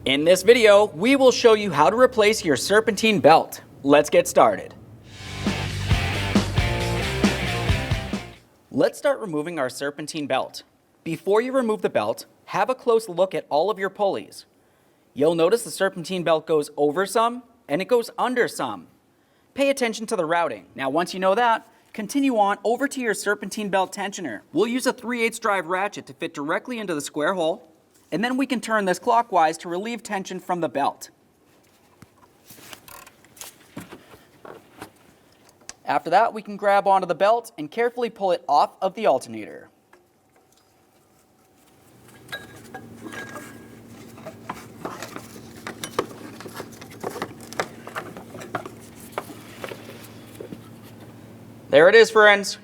In this video, we will show you how to replace your serpentine belt. Let's get started. Let's start removing our serpentine belt. Before you remove the belt, have a close look at all of your pulleys. You'll notice the serpentine belt goes over some and it goes under some. Pay attention to the routing. Now once you know that, continue on over to your serpentine belt tensioner. We'll use a 3/8 drive ratchet to fit directly into the square hole, and then we can turn this clockwise to relieve tension from the belt. After that, we can grab onto the belt and carefully pull it off of the alternator. There it is, friends.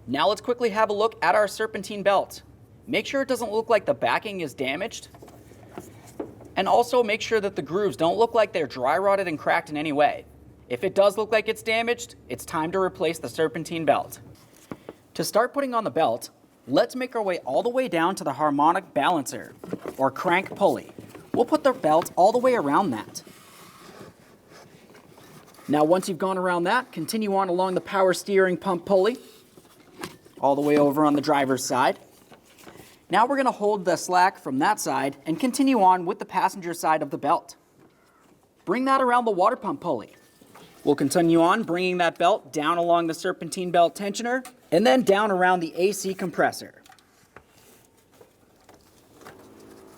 Now let's quickly have a look at our serpentine belt. Make sure it doesn't look like the backing is damaged. And also make sure that the grooves don't look like they're dry rotted and cracked in any way. If it does look like it's damaged, it's time to replace the serpentine belt. To start putting on the belt, let's make our way all the way down to the harmonic balancer, or crank pulley. We'll put the belt all the way around that. Now once you've gone around that, continue on along the power steering pump pulley, all the way over on the driver's side. Now we're going to hold the slack from that side and continue on with the passenger side of the belt. Bring that around the water pump pulley. We'll continue on bringing that belt down along the serpentine belt tensioner and then down around the AC compressor.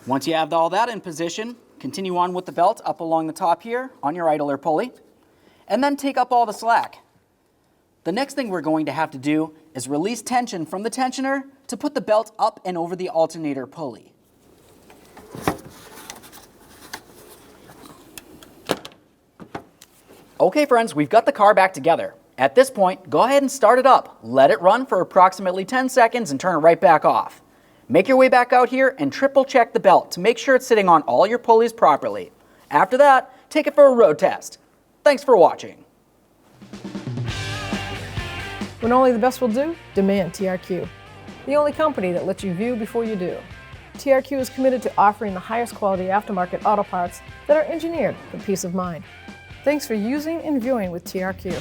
Once you have all that in position, continue on with the belt up along the top here on your idler pulley, and then take up all the slack. The next thing we're going to have to do is release tension from the tensioner to put the belt up and over the alternator pulley. Okay friends, we've got the car back together. At this point, go ahead and start it up. Let it run for approximately 10 seconds and turn it right back off. Make your way back out here and triple check the belt to make sure it's sitting on all your pulleys properly. After that, take it for a road test. Thanks for watching. When only the best will do, demand TRQ. The only company that lets you view before you do. TRQ is committed to offering the highest quality aftermarket auto parts that are engineered for peace of mind. Thanks for using and viewing with TRQ.